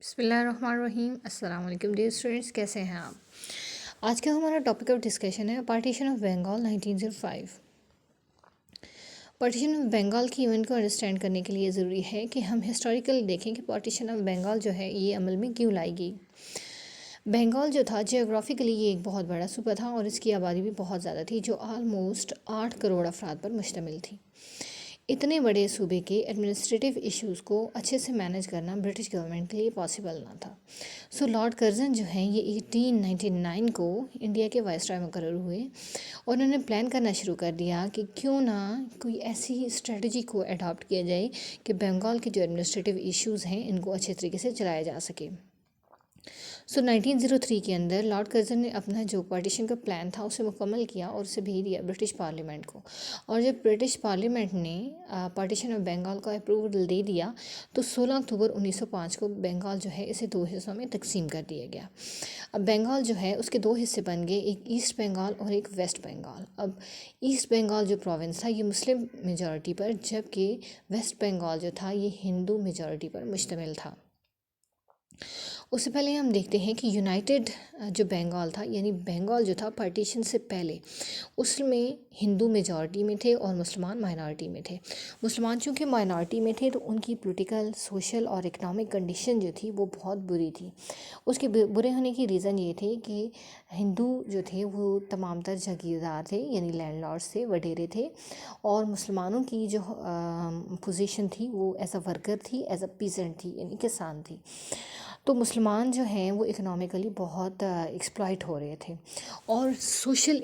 بسم اللہ الرحمن الرحیم. السلام علیکم ڈیئر اسٹوڈنٹس، کیسے ہیں آپ؟ آج کا ہمارا ٹاپک آف ڈسکشن ہے partition of Bengal 1905. Partition of Bengal کی ایونٹ کو انڈرسٹینڈ کرنے کے لیے ضروری ہے کہ ہم ہسٹوریکل دیکھیں کہ پارٹیشن آف بنگال جو ہے یہ عمل میں کیوں لائی گئی. بنگال جو تھا جیوگرافیکلی یہ ایک بہت بڑا صوبہ تھا اور اس کی آبادی بھی بہت زیادہ تھی، جو آلموسٹ 8 کروڑ افراد پر مشتمل تھی. اتنے بڑے صوبے کے ایڈمنسٹریٹو ایشوز کو اچھے سے مینیج کرنا برٹش گورنمنٹ کے لیے پاسبل نہ تھا. لارڈ کرزن جو ہیں یہ 1899 کو انڈیا کے وائسرائے مقرر ہوئے اور انہوں نے پلان کرنا شروع کر دیا کہ کیوں نہ کوئی ایسی اسٹریٹجی کو اڈاپٹ کیا جائے کہ بنگال کے جو ایڈمنسٹریٹو ایشوز ہیں ان کو اچھے طریقے سے چلایا جا سکے. 1903 کے اندر لارڈ کرزن نے اپنا جو پارٹیشن کا پلان تھا اسے مکمل کیا اور اسے بھیج دیا برٹش پارلیمنٹ کو. اور جب برٹش پارلیمنٹ نے پارٹیشن آف بنگال کا اپروول دے دیا تو 16 اکتوبر 1905 کو بنگال جو ہے اسے 2 حصوں میں تقسیم کر دیا گیا. اب بنگال جو ہے اس کے 2 حصے بن گئے، ایک ایسٹ بنگال اور ایک ویسٹ بنگال. اب ایسٹ بنگال جو پروونس تھا یہ مسلم میجورٹی پر، جبکہ ویسٹ بنگال جو تھا یہ ہندو میجورٹی پر مشتمل تھا. اس سے پہلے ہم دیکھتے ہیں کہ یونائٹڈ جو بنگال تھا، یعنی بنگال جو تھا پارٹیشن سے پہلے اس میں ہندو میجورٹی میں تھے اور مسلمان مائنارٹی میں تھے. مسلمان چونکہ مائنارٹی میں تھے تو ان کی پولیٹیکل، سوشل اور اکنامک کنڈیشن جو تھی وہ بہت بری تھی. اس کے برے ہونے کی ریزن یہ تھے کہ ہندو جو تھے وہ تمام تر جاگیردار تھے، یعنی لینڈ لارڈس تھے، وڈیرے تھے، اور مسلمانوں کی جو پوزیشن تھی وہ ایز اے ورکر تھی، ایز اے پیزنٹ تھی، یعنی کسان تھی. تو مسلمان جو ہیں وہ اکنامیکلی بہت ایکسپلائٹ ہو رہے تھے، اور سوشل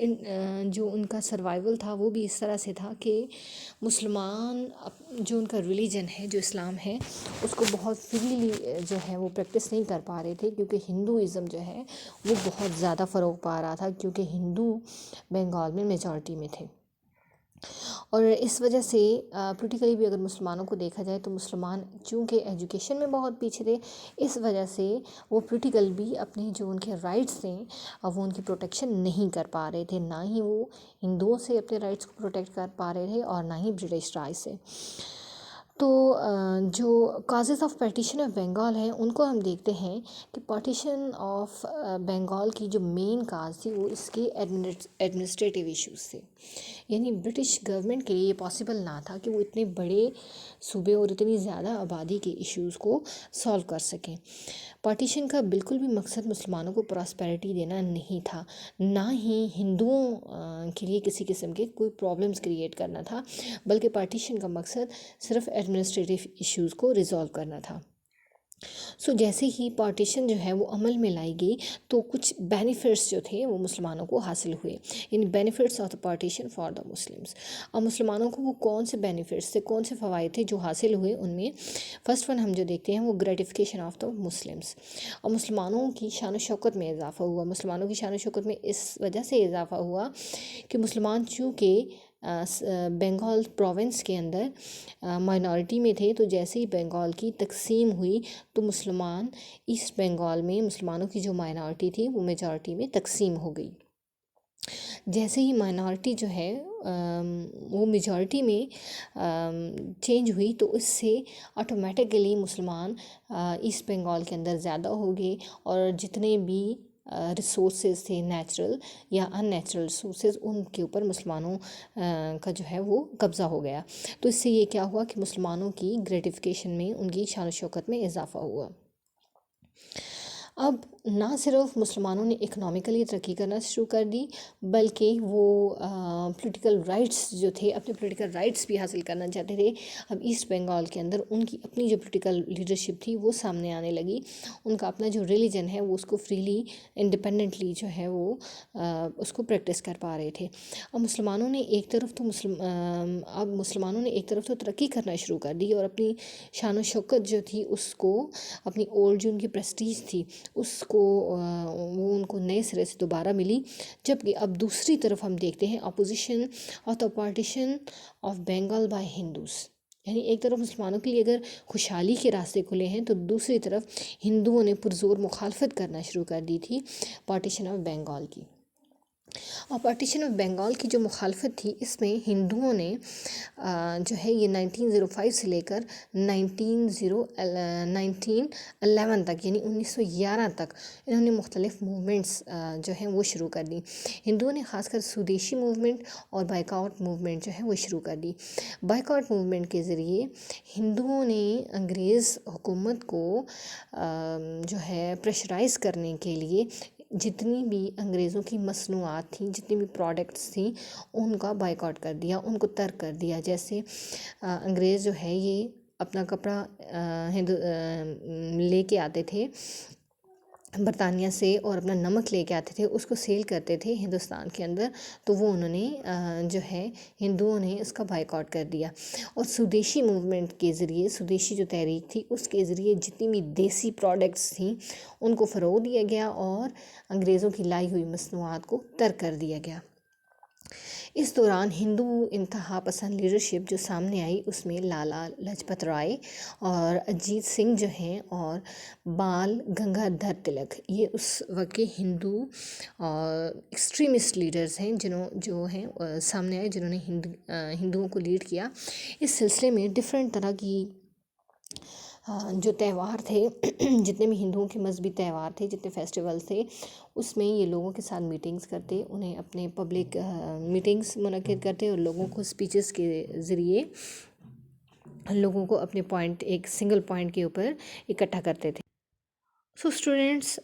جو ان کا سروائیول تھا وہ بھی اس طرح سے تھا کہ مسلمان جو ان کا ریلیجن ہے، جو اسلام ہے، اس کو بہت فریلی جو ہے وہ پریکٹس نہیں کر پا رہے تھے، کیونکہ ہندوازم جو ہے وہ بہت زیادہ فروغ پا رہا تھا، کیونکہ ہندو بنگال میں میجورٹی میں تھے. اور اس وجہ سے پولیٹیکلی بھی اگر مسلمانوں کو دیکھا جائے تو مسلمان چونکہ ایجوکیشن میں بہت پیچھے تھے، اس وجہ سے وہ پولیٹیکل بھی اپنے جو ان کے رائٹس تھے وہ ان کی پروٹیکشن نہیں کر پا رہے تھے. نہ ہی وہ ہندوؤں سے اپنے رائٹس کو پروٹیکٹ کر پا رہے تھے اور نہ ہی برٹش راج سے. تو جو causes of partition of Bengal ہیں ان کو ہم دیکھتے ہیں کہ پارٹیشن آف بنگال کی جو مین کاز تھی وہ اس کے ایڈمنسٹریٹو ایشوز تھے. یعنی برٹش گورنمنٹ کے لیے یہ پاسبل نہ تھا کہ وہ اتنے بڑے صوبے اور اتنی زیادہ آبادی کے ایشوز کو سالو کر سکیں. پارٹیشن کا بالکل بھی مقصد مسلمانوں کو پراسپیرٹی دینا نہیں تھا، نہ ہی ہندوؤں کے لیے کسی قسم کے کوئی پرابلمز کریٹ کرنا تھا، بلکہ پارٹیشن کا مقصد صرف ایڈمنسٹریٹو ایشوز کو ریزالو کرنا تھا. جیسے ہی پارٹیشن جو ہے وہ عمل میں لائی گئی تو کچھ بینیفٹس جو تھے وہ مسلمانوں کو حاصل ہوئے، یعنی benefits of the partition for the Muslims. اور مسلمانوں کو وہ کون سے بینیفٹس تھے، کون سے فوائد تھے جو حاصل ہوئے، ان میں فرسٹ ون ہم جو دیکھتے ہیں وہ گریٹیفیکیشن آف دا مسلمس. اور مسلمانوں کی شان و شوکت میں اضافہ ہوا. مسلمانوں کی شان و شوکت میں اس وجہ سے اضافہ ہوا کہ مسلمان چونکہ بنگال پروونس کے اندر مائنارٹی میں تھے، تو جیسے ہی بنگال کی تقسیم ہوئی تو مسلمان ایسٹ بنگال میں مسلمانوں کی جو مائنارٹی تھی وہ میجورٹی میں تقسیم ہو گئی. جیسے ہی مائنارٹی جو ہے وہ میجورٹی میں چینج ہوئی تو اس سے آٹومیٹکلی مسلمان ایسٹ بنگال کے اندر زیادہ ہو گئے، اور جتنے بھی ریسورسز تھے نیچرل یا ان نیچرل ریسورسز ان کے اوپر مسلمانوں کا جو ہے وہ قبضہ ہو گیا. تو اس سے یہ کیا ہوا کہ مسلمانوں کی گریٹیفیکیشن میں، ان کی شان و شوکت میں اضافہ ہوا. اب نہ صرف مسلمانوں نے اکنامیکلی ترقی کرنا شروع کر دی، بلکہ وہ پولیٹیکل رائٹس جو تھے، اپنے پولیٹیکل رائٹس بھی حاصل کرنا چاہتے تھے. اب ایسٹ بنگال کے اندر ان کی اپنی جو پولیٹیکل لیڈرشپ تھی وہ سامنے آنے لگی. ان کا اپنا جو ریلیجن ہے وہ اس کو فریلی انڈیپینڈنٹلی جو ہے وہ اس کو پریکٹس کر پا رہے تھے. اب مسلمانوں نے ایک طرف تو ترقی کرنا شروع کر دی اور اپنی شان و شوکت جو تھی اس کو، اپنی اولڈ جو ان کی پریسٹیج تھی اس کو وہ ان کو نئے سرے سے دوبارہ ملی. جبکہ اب دوسری طرف ہم دیکھتے ہیں opposition of the partition of Bengal by Hindus. یعنی ایک طرف مسلمانوں کے لیے اگر خوشحالی کے راستے کھلے ہیں تو دوسری طرف ہندوؤں نے پرزور مخالفت کرنا شروع کر دی تھی پارٹیشن آف بنگال کی. اور پارٹیشن آف بنگال کی جو مخالفت تھی اس میں ہندوؤں نے جو ہے یہ 1905 سے لے کر 1911 تک یعنی 1911 تک انہوں نے مختلف موومنٹس جو ہیں وہ شروع کر دی. ہندوؤں نے خاص کر سودیشی موومنٹ اور بائیکاٹ موومنٹ جو ہے وہ شروع کر دی. بائیکاٹ موومنٹ کے ذریعے ہندوؤں نے انگریز حکومت کو جو ہے پریشرائز کرنے کے لیے جتنی بھی انگریزوں کی مصنوعات تھیں، جتنی بھی پروڈکٹس تھیں، ان کا بائیکاٹ کر دیا، ان کو ترک کر دیا. جیسے انگریز جو ہے یہ اپنا کپڑا لے کے آتے تھے برطانیہ سے، اور اپنا نمک لے کے آتے تھے، اس کو سیل کرتے تھے ہندوستان کے اندر، تو وہ انہوں نے جو ہے ہندوؤں نے اس کا بائیکاٹ کر دیا. اور سودیشی موومنٹ کے ذریعے، سودیشی جو تحریک تھی اس کے ذریعے جتنی بھی دیسی پروڈکٹس تھیں ان کو فروغ دیا گیا اور انگریزوں کی لائی ہوئی مصنوعات کو ترک کر دیا گیا. اس دوران ہندو انتہا پسند لیڈرشپ جو سامنے آئی اس میں لالا لاجپت رائے اور اجیت سنگھ جو ہیں اور بال گنگادھر تلک، یہ اس وقت کے ہندو ایکسٹریمسٹ لیڈرز ہیں جو ہیں سامنے آئے، جنہوں نے ہندوؤں کو لیڈ کیا. اس سلسلے میں ڈفرینٹ طرح کی جو تہوار تھے جتنے بھی ہندوؤں کے مذہبی تہوار تھے، جتنے فیسٹیولز تھے، اس میں یہ لوگوں کے ساتھ میٹنگز کرتے، انہیں اپنے پبلک میٹنگز منعقد کرتے اور لوگوں کو اسپیچز کے ذریعے لوگوں کو اپنے پوائنٹ، ایک سنگل پوائنٹ کے اوپر اکٹھا کرتے تھے. سو اسٹوڈینٹس،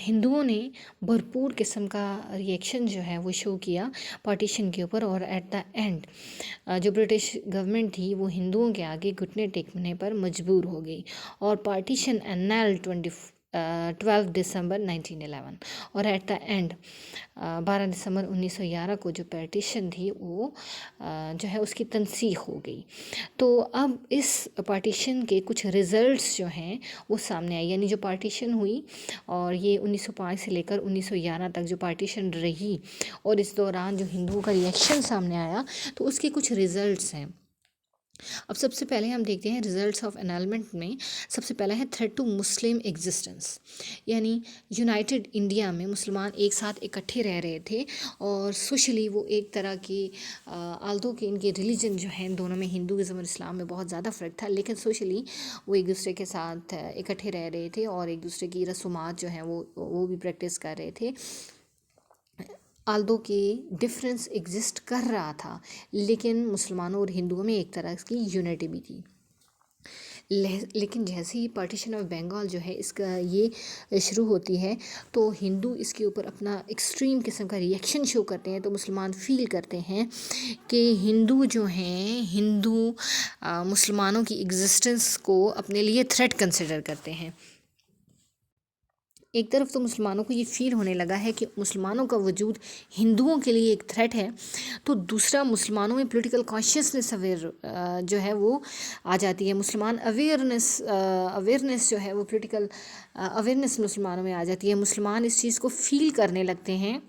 ہندوؤں نے بھرپور قسم کا ریئیکشن جو ہے وہ شو کیا پارٹیشن کے اوپر، اور ایٹ دا اینڈ جو برٹش گورنمنٹ تھی وہ ہندوؤں کے آگے گھٹنے ٹیکنے پر مجبور ہو گئی، اور پارٹیشن انیل 12 دسمبر 1911، اور ایٹ دا اینڈ 12 دسمبر 1911 کو جو پارٹیشن تھی وہ جو ہے اس کی تنسیخ ہو گئی. تو اب اس پارٹیشن کے کچھ ریزلٹس جو ہیں وہ سامنے آئی، یعنی جو پارٹیشن ہوئی اور یہ 1905 سے لے کر 1911 تک جو پارٹیشن رہی، اور اس دوران جو ہندوؤں کا ریئیکشن سامنے آیا، تو اس کے کچھ ریزلٹس ہیں. اب سب سے پہلے ہم دیکھتے ہیں ریزلٹس آف انالمنٹ میں. سب سے پہلا ہے تھریٹ ٹو مسلم ایگزسٹنس، یعنی یونائٹڈ انڈیا میں مسلمان ایک ساتھ اکٹھے رہ رہے تھے، اور سوشلی وہ ایک طرح کی آلدو کہ ان کے ریلیجن جو ہیں دونوں میں، ہندوازم اور اسلام میں بہت زیادہ فرق تھا، لیکن سوشلی وہ ایک دوسرے کے ساتھ اکٹھے رہ رہے تھے اور ایک دوسرے کی رسومات جو ہیں وہ بھی پریکٹس کر رہے تھے. آلدو کہ ڈفرینس ایگزسٹ کر رہا تھا، لیکن مسلمانوں اور ہندوؤں میں ایک طرح کی یونٹی بھی تھی. لیکن جیسے ہی پارٹیشن آف بنگال جو ہے اس کا یہ شروع ہوتی ہے، تو ہندو اس کے اوپر اپنا ایکسٹریم قسم کا ریئیکشن شو کرتے ہیں. تو مسلمان فیل کرتے ہیں کہ ہندو جو ہیں، ہندو مسلمانوں کی ایگزسٹنس کو اپنے لیے تھریٹ کنسیڈر کرتے ہیں. ایک طرف تو مسلمانوں کو یہ فیل ہونے لگا ہے کہ مسلمانوں کا وجود ہندوؤں کے لیے ایک تھریٹ ہے، تو دوسرا مسلمانوں میں پولیٹیکل کانشیسنس جو ہے وہ آ جاتی ہے. مسلمان اویئرنیس جو ہے وہ پولیٹیکل اویئرنیس مسلمانوں میں آ جاتی ہے. مسلمان اس چیز کو فیل کرنے لگتے ہیں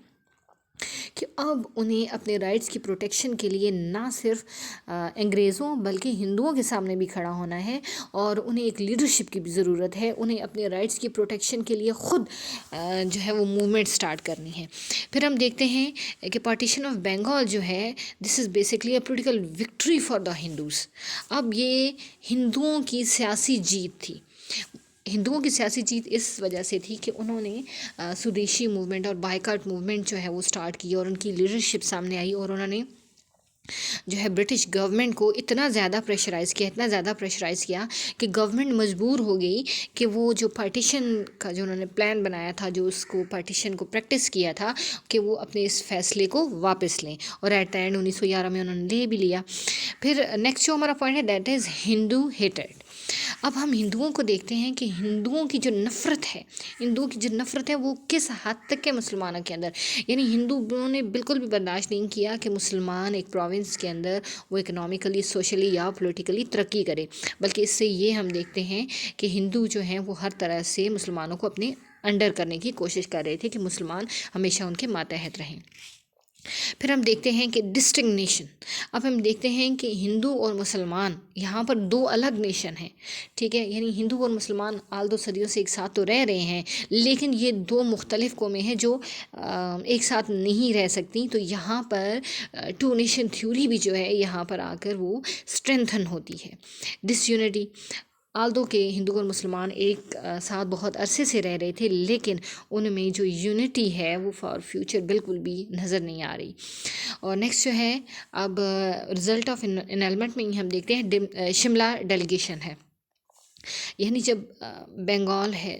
کہ اب انہیں اپنے رائٹس کی پروٹیکشن کے لیے نہ صرف انگریزوں بلکہ ہندوؤں کے سامنے بھی کھڑا ہونا ہے، اور انہیں ایک لیڈرشپ کی بھی ضرورت ہے. انہیں اپنے رائٹس کی پروٹیکشن کے لیے خود جو ہے وہ موومنٹ سٹارٹ کرنی ہے. پھر ہم دیکھتے ہیں کہ پارٹیشن آف بنگال جو ہے، this is basically a political victory for the Hindus. اب یہ ہندوؤں کی سیاسی جیت تھی. ہندوؤں کی سیاسی جیت اس وجہ سے تھی کہ انہوں نے سودیشی موومنٹ اور بائیکاٹ موومنٹ جو ہے وہ سٹارٹ کی، اور ان کی لیڈرشپ سامنے آئی، اور انہوں نے جو ہے برٹش گورنمنٹ کو اتنا زیادہ پریشرائز کیا کہ گورنمنٹ مجبور ہو گئی کہ وہ جو پارٹیشن کا جو انہوں نے پلان بنایا تھا، جو اس کو پارٹیشن کو پریکٹس کیا تھا، کہ وہ اپنے اس فیصلے کو واپس لیں، اور ایٹ دا اینڈ 1911 میں انہوں نے لے بھی لیا. پھر نیکسٹ جو ہمارا پوائنٹ ہے دیٹ از ہندو ہیٹڈ. اب ہم ہندوؤں کو دیکھتے ہیں کہ ہندوؤں کی جو نفرت ہے وہ کس حد تک ہے مسلمانوں کے اندر. یعنی ہندوؤں نے بالکل بھی برداشت نہیں کیا کہ مسلمان ایک پروونس کے اندر وہ اکنامیکلی، سوشلی یا پولیٹیکلی ترقی کرے، بلکہ اس سے یہ ہم دیکھتے ہیں کہ ہندو جو ہیں وہ ہر طرح سے مسلمانوں کو اپنے انڈر کرنے کی کوشش کر رہے تھے کہ مسلمان ہمیشہ ان کے ماتحت رہیں. پھر ہم دیکھتے ہیں کہ ڈسٹنکٹ نیشن. اب ہم دیکھتے ہیں کہ ہندو اور مسلمان یہاں پر دو الگ نیشن ہیں. ٹھیک ہے، یعنی ہندو اور مسلمان دو صدیوں سے ایک ساتھ تو رہ رہے ہیں، لیکن یہ دو مختلف قومیں ہیں جو ایک ساتھ نہیں رہ سکتی. تو یہاں پر ٹو نیشن تھیوری بھی جو ہے یہاں پر آ کر وہ اسٹرینتھن ہوتی ہے. ڈس یونٹی، آلدو کہ ہندو اور مسلمان ایک ساتھ بہت عرصے سے رہ رہے تھے، لیکن ان میں جو یونٹی ہے وہ فار فیوچر بالکل بھی نظر نہیں آ رہی. اور نیکسٹ جو ہے اب رزلٹ آف انالمنٹ میں ہم دیکھتے ہیں شملہ ڈیلیگیشن ہے. یعنی جب بنگال ہے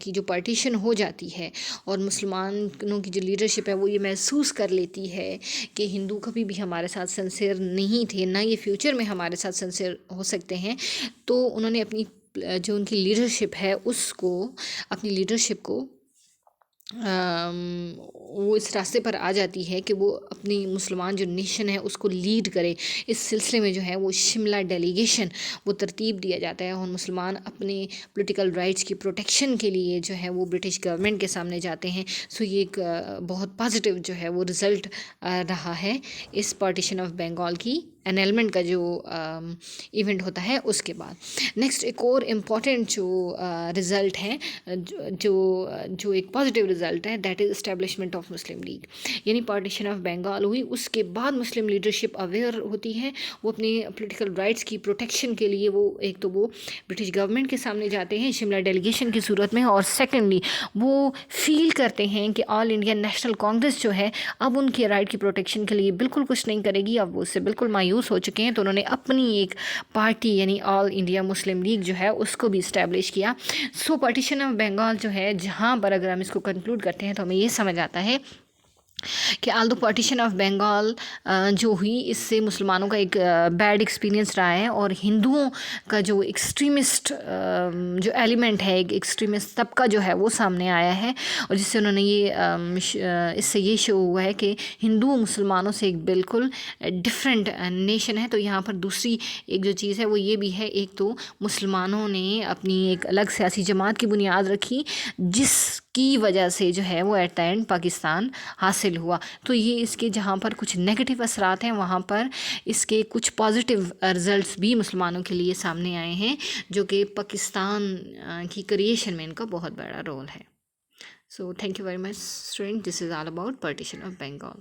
کی جو پارٹیشن ہو جاتی ہے اور مسلمانوں کی جو لیڈرشپ ہے وہ یہ محسوس کر لیتی ہے کہ ہندو کبھی بھی ہمارے ساتھ سنسیئر نہیں تھے، نہ یہ فیوچر میں ہمارے ساتھ سنسیئر ہو سکتے ہیں، تو انہوں نے اپنی جو ان کی لیڈرشپ ہے اس کو، اپنی لیڈرشپ کو وہ اس راستے پر آ جاتی ہے کہ وہ اپنی مسلمان جو نیشن ہے اس کو لیڈ کرے. اس سلسلے میں جو ہے وہ شملہ ڈیلیگیشن وہ ترتیب دیا جاتا ہے، اور مسلمان اپنے پولیٹیکل رائٹس کی پروٹیکشن کے لیے جو ہے وہ برٹش گورنمنٹ کے سامنے جاتے ہیں. سو یہ ایک بہت پازیٹیو جو ہے وہ رزلٹ رہا ہے اس پارٹیشن آف بنگال کی انیلمنٹ کا جو ایونٹ ہوتا ہے اس کے بعد. نیکسٹ ایک اور امپورٹنٹ جو رزلٹ ہے، جو ایک پازیٹیو رزلٹ ہے، that is establishment of Muslim league. یعنی پارٹیشن آف بنگال ہوئی، اس کے بعد مسلم لیڈرشپ اویئر ہوتی ہے، وہ اپنے پولیٹیکل رائٹس کی پروٹیکشن کے لیے وہ ایک تو وہ برٹش گورنمنٹ کے سامنے جاتے ہیں شملہ ڈیلیگیشن کی صورت میں، اور سیکنڈلی وہ فیل کرتے ہیں کہ آل انڈیا نیشنل کانگریس جو ہے اب ان کے رائٹ کی پروٹیکشن کے لیے بالکل کچھ نہیں کرے گی، اب وہ اس سے بالکل مایوس ہو چکے ہیں. تو انہوں نے اپنی ایک پارٹی یعنی آل انڈیا مسلم لیگ جو ہے اس کو بھی اسٹیبلش کیا. سو پارٹیشن آف بنگال جو ہے جہاں پر اگر ہم اس کو کنکلوڈ کرتے ہیں تو ہمیں یہ سمجھ آتا ہے کہ آلدو پارٹیشن آف بنگال جو ہوئی اس سے مسلمانوں کا ایک بیڈ ایکسپیرینس رہا ہے، اور ہندوؤں کا جو ایکسٹریمسٹ جو ایلیمنٹ ہے، ایک ایکسٹریمسٹ طبقہ جو ہے وہ سامنے آیا ہے، اور جس سے انہوں نے یہ اس سے یہ شو ہوا ہے کہ ہندو مسلمانوں سے ایک بالکل ڈفرینٹ نیشن ہے. تو یہاں پر دوسری ایک جو چیز ہے وہ یہ بھی ہے، ایک تو مسلمانوں نے اپنی ایک الگ سیاسی جماعت کی بنیاد رکھی جس کی وجہ سے جو ہے وہ ایٹ دا اینڈ پاکستان حاصل ہوا. تو یہ اس کے جہاں پر کچھ نیگیٹو اثرات ہیں وہاں پر اس کے کچھ پازیٹیو رزلٹس بھی مسلمانوں کے لیے سامنے آئے ہیں، جو کہ پاکستان کی کریشن میں ان کا بہت بڑا رول ہے. So thank you very much student, this is all about partition of Bengal.